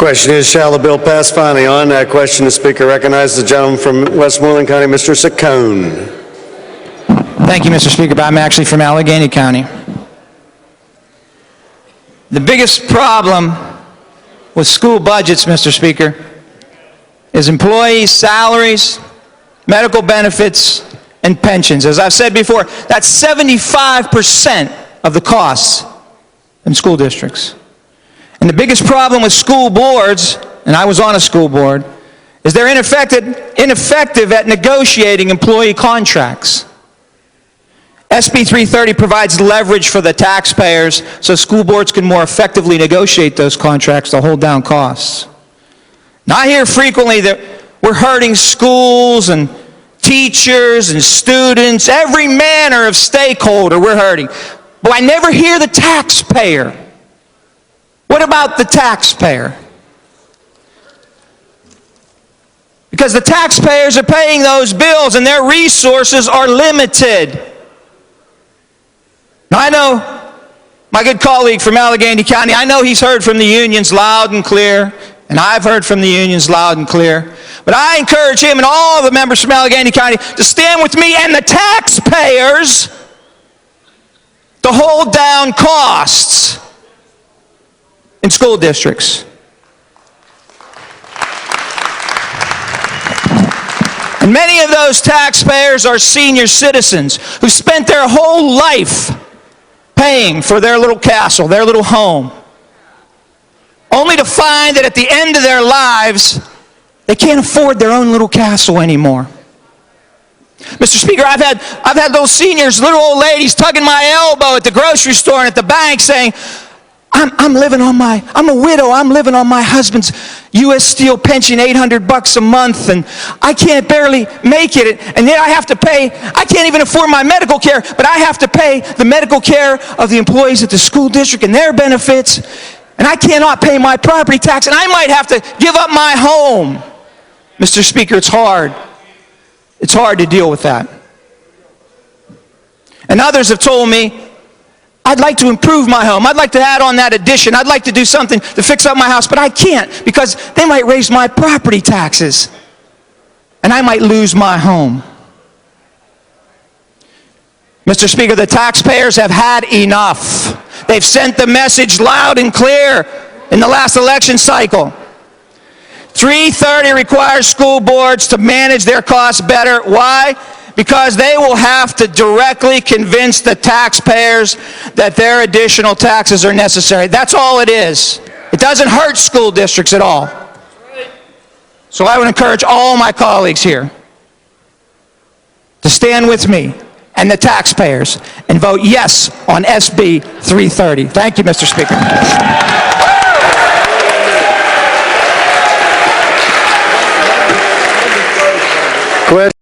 Question is, shall the bill pass finally? On that question, the Speaker recognizes the gentleman from Westmoreland County, Mr. Saccone. Thank you, Mr. Speaker, but I'm actually from Allegheny County. The biggest problem with school budgets, Mr. Speaker, is employees' salaries, medical benefits, and pensions. As I've said before, that's 75% of the costs in school districts. And the biggest problem with school boards, and I was on a school board, is they're ineffective at negotiating employee contracts. SB 330 provides leverage for the taxpayers so school boards can more effectively negotiate those contracts to hold down costs. Now, I hear frequently that we're hurting schools and teachers and students, every manner of stakeholder we're hurting. But I never hear the taxpayer. What about the taxpayer? Because the taxpayers are paying those bills and their resources are limited. Now, I know my good colleague from Allegheny County, I know he's heard from the unions loud and clear, and I've heard from the unions loud and clear. But I encourage him and all the members from Allegheny County to stand with me and the taxpayers to hold down costs in school districts. And many of those taxpayers are senior citizens who spent their whole life paying for their little castle, their little home, only to find that at the end of their lives, they can't afford their own little castle anymore. Mr. Speaker, I've had those seniors, little old ladies, tugging my elbow at the grocery store and at the bank saying, I'm a widow, I'm living on my husband's U.S. Steel pension, $800 a month, and I can't barely make it, and yet I have to pay, I can't even afford my medical care, but I have to pay the medical care of the employees at the school district and their benefits, and I cannot pay my property tax, and I might have to give up my home. Mr. Speaker, it's hard. It's hard to deal with that. And others have told me, I'd like to improve my home. I'd like to add on that addition. I'd like to do something to fix up my house, but I can't because they might raise my property taxes and I might lose my home. Mr. Speaker, the taxpayers have had enough. They've sent the message loud and clear in the last election cycle. 330 requires school boards to manage their costs better. Why? Because they will have to directly convince the taxpayers that their additional taxes are necessary. That's all it is. It doesn't hurt school districts at all. So I would encourage all my colleagues here to stand with me and the taxpayers and vote yes on SB 330. Thank you, Mr. Speaker.